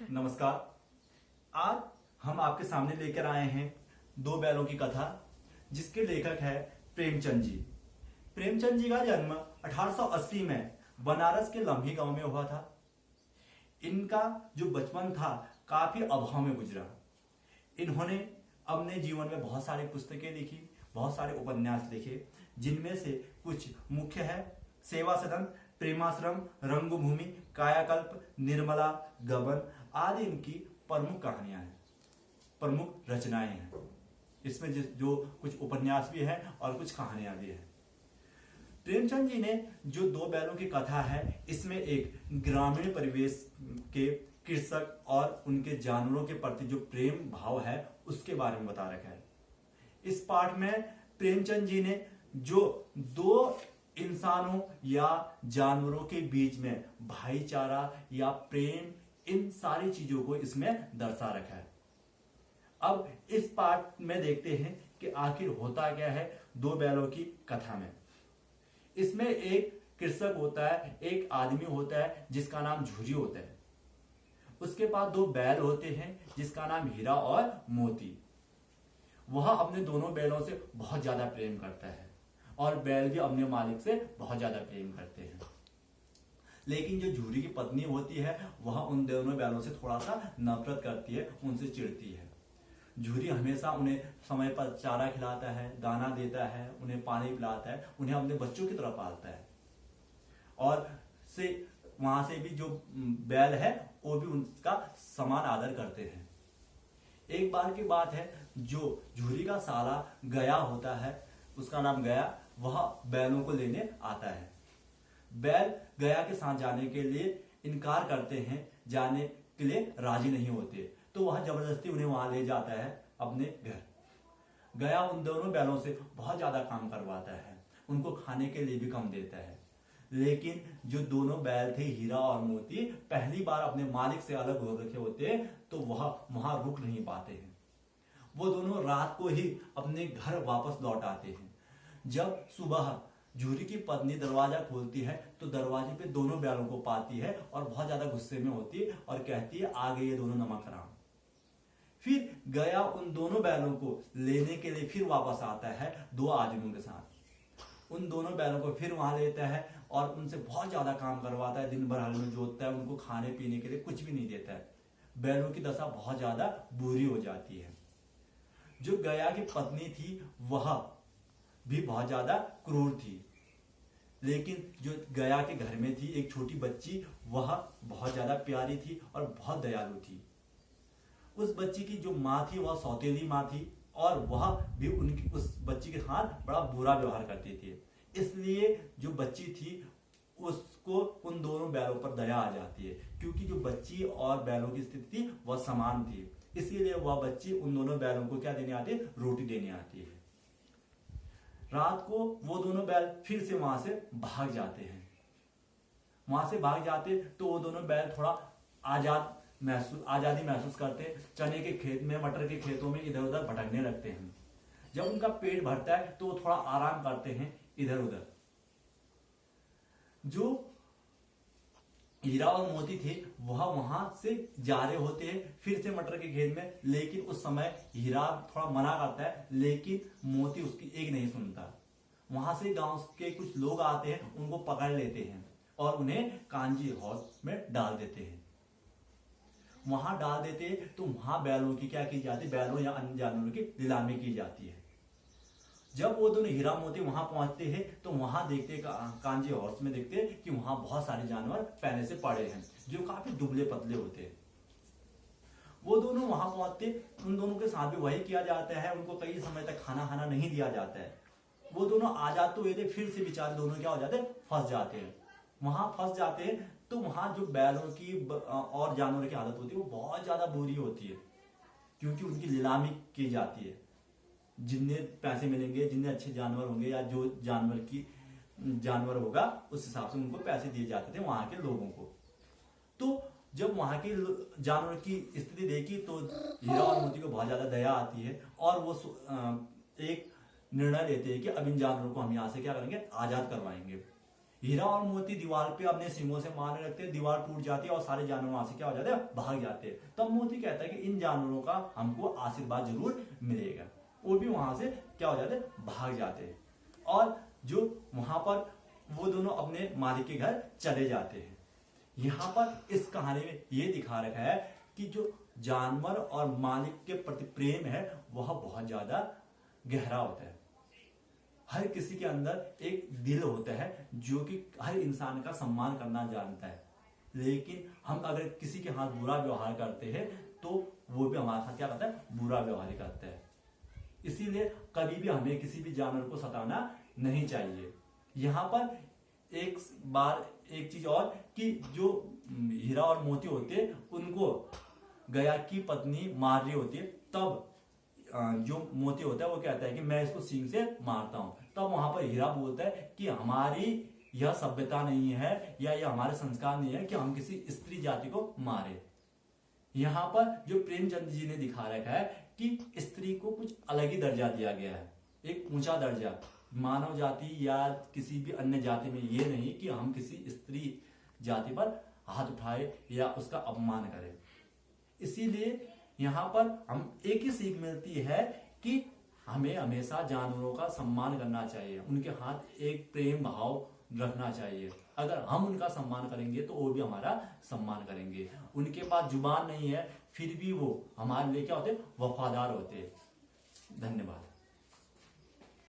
नमस्कार। आज हम आपके सामने लेकर आए हैं दो बैलों की कथा, जिसके लेखक है प्रेमचंद जी। प्रेमचंद जी का जन्म 1880 में बनारस के लम्ही गांव में हुआ था। इनका जो बचपन था काफी अभाव में गुजरा। इन्होंने अपने जीवन में बहुत सारी पुस्तकें लिखी, बहुत सारे उपन्यास लिखे, जिनमें से कुछ मुख्य है सेवा सदन, प्रेमाश्रम, रंगभूमि, कायाकल्प, निर्मला, गबन आदि इनकी प्रमुख कहानियां हैं, प्रमुख रचनाएं हैं। इसमें जो कुछ उपन्यास भी है और कुछ कहानियां भी है। प्रेमचंद जी ने जो दो बैलों की कथा है, इसमें एक ग्रामीण परिवेश के कृषक और उनके जानवरों के प्रति जो प्रेम भाव है उसके बारे में बता रखा है। इस पाठ में प्रेमचंद जी ने जो दो इंसानों या जानवरों के बीच में भाईचारा या प्रेम, इन सारी चीजों को इसमें दर्शा रखा है। अब इस पाठ में देखते हैं कि आखिर होता क्या है दो बैलों की कथा में। इसमें एक कृषक होता है, एक आदमी होता है जिसका नाम झूरी होता है। उसके पास दो बैल होते हैं जिसका नाम हीरा और मोती। वह अपने दोनों बैलों से बहुत ज्यादा प्रेम करता है और बैल भी अपने मालिक से बहुत ज्यादा प्रेम करते हैं। लेकिन जो झूरी की पत्नी होती है वह उन दोनों बैलों से थोड़ा सा नफरत करती है, उनसे चिढ़ती है। झूरी हमेशा उन्हें समय पर चारा खिलाता है, दाना देता है, उन्हें पानी पिलाता है, उन्हें अपने बच्चों की तरह पालता है। और वहां से भी जो बैल है वो भी उनका समान आदर करते हैं। एक बार की बात है, जो झूरी का साला गया होता है, उसका नाम गया, वह बैलों को लेने आता है। बैल गया के साथ जाने के लिए इनकार करते हैं, जाने के लिए राजी नहीं होते, तो वह जबरदस्ती उन्हें वहां ले जाता है अपने घर। गया उन दोनों बैलों से बहुत ज्यादा काम करवाता है, उनको खाने के लिए भी कम देता है। लेकिन जो दोनों बैल थे हीरा और मोती, पहली बार अपने मालिक से अलग हो रखे होते तो वह वहां रुक नहीं पाते हैं। वो दोनों रात को ही अपने घर वापस लौट आते हैं। जब सुबह झूरी की पत्नी दरवाजा खोलती है तो दरवाजे पे दोनों बैलों को पाती है और बहुत ज्यादा गुस्से में होती है और कहती है, आ गए ये दोनों नमक हराम। फिर गया उन दोनों बैलों को लेने के लिए फिर वापस आता है दो आदमियों के साथ। उन दोनों बैलों को फिर वहां लेता है और उनसे बहुत ज्यादा काम करवाता है, दिन भर हल में जोतता है, उनको खाने पीने के लिए कुछ भी नहीं देता है। बैलों की दशा बहुत ज्यादा बुरी हो जाती है। जो गया की पत्नी थी वह भी बहुत ज्यादा क्रूर थी, लेकिन जो गया के घर में थी एक छोटी बच्ची, वह बहुत ज्यादा प्यारी थी और बहुत दयालु थी। उस बच्ची की जो माँ थी वह सौतेली माँ थी और वह भी उस बच्ची के साथ बड़ा बुरा व्यवहार करती थी। इसलिए जो बच्ची थी उसको उन दोनों बैलों पर दया आ जाती है, क्योंकि जो बच्ची और बैलों की स्थिति थी वह समान थी। इसीलिए वह बच्ची उन दोनों बैलों को क्या देने आती है, रोटी देने आती है। रात को वो दोनों बैल फिर से वहां से भाग जाते हैं। वहां से भाग जाते तो वो दोनों बैल थोड़ा आजादी महसूस करते, चने के खेत में, मटर के खेतों में इधर उधर भटकने लगते हैं। जब उनका पेट भरता है तो वो थोड़ा आराम करते हैं इधर उधर। जो हीरा और मोती थे वह वहां से जा रहे होते हैं फिर से मटर के खेत में, लेकिन उस समय हीरा थोड़ा मना करता है, लेकिन मोती उसकी एक नहीं सुनता। वहां से गांव के कुछ लोग आते हैं, उनको पकड़ लेते हैं और उन्हें कांजी हौद में डाल देते हैं। वहां डाल देते हैं तो वहां बैलों की क्या की जाती है, बैलों या अन्य जानवरों की नीलामी की जाती है। जब वो दोनों हीरा मोती वहां पहुंचते हैं तो वहां देखते कांजी हॉर्स में देखते कि वहां बहुत सारे जानवर पहले से पड़े हैं जो काफी दुबले पतले होते हैं। वो दोनों वहां पहुंचते, उन दोनों के साथ भी वही किया जाता है, उनको कई समय तक खाना नहीं दिया जाता है। वो दोनों आ जाते हुए थे, फिर से बेचारे दोनों क्या हो जाते हैं, फंस जाते हैं। वहां फंस जाते हैं तो वहां जो बैलों की और जानवरों की हालत होती है वो बहुत ज्यादा बुरी होती है, क्योंकि उनकी नीलामी की जाती है। जितने पैसे मिलेंगे, जितने अच्छे जानवर होंगे या जो जानवर होगा उस हिसाब से उनको पैसे दिए जाते थे वहां के लोगों को। तो जब वहां के जानवर की स्थिति देखी तो हीरा और मोती को बहुत ज्यादा दया आती है और वो एक निर्णय लेते हैं कि अब इन जानवरों को हम यहाँ से क्या करेंगे, आजाद करवाएंगे। हीरा और मोती दीवार पे अपने सींगों से मारने लगते हैं, दीवार टूट जाती है और सारे जानवर वहां से क्या हो जाते हैं, भाग जाते हैं। तब मोती कहता है कि इन जानवरों का हमको आशीर्वाद जरूर मिलेगा। वो भी वहां से क्या हो जाते हैं, भाग जाते हैं। और जो वहां पर वो दोनों अपने मालिक के घर चले जाते हैं। यहाँ पर इस कहानी में ये दिखा रखा है कि जो जानवर और मालिक के प्रति प्रेम है वह बहुत ज्यादा गहरा होता है। हर किसी के अंदर एक दिल होता है जो कि हर इंसान का सम्मान करना जानता है, लेकिन हम अगर किसी के हाथ बुरा व्यवहार करते हैं तो वो भी हमारे साथ क्या करता है, बुरा व्यवहार ही करता है। इसीलिए कभी भी हमें किसी भी जानवर को सताना नहीं चाहिए। यहाँ पर एक बार एक चीज और कि जो हीरा और मोती होते उनको गया की पत्नी मार रही होती है, तब जो मोती होता है वो कहता है कि मैं इसको सींग से मारता हूं। तब वहां पर हीरा बोलता है कि हमारी यह सभ्यता नहीं है या यह हमारे संस्कार नहीं है कि हम किसी स्त्री जाति को मारे। यहाँ पर जो प्रेमचंद जी ने दिखा रखा है कि स्त्री को कुछ अलग ही दर्जा दिया गया है, एक ऊंचा दर्जा। मानव जाति या किसी भी अन्य जाति में ये नहीं कि हम किसी स्त्री जाति पर हाथ उठाए या उसका अपमान करें। इसीलिए यहाँ पर हम एक ही सीख मिलती है कि हमें हमेशा जानवरों का सम्मान करना चाहिए, उनके हाथ एक प्रेम भाव रखना चाहिए। अगर हम उनका सम्मान करेंगे तो वो भी हमारा सम्मान करेंगे। उनके पास जुबान नहीं है फिर भी वो हमारे लिए क्या होते, वफादार होते। धन्यवाद।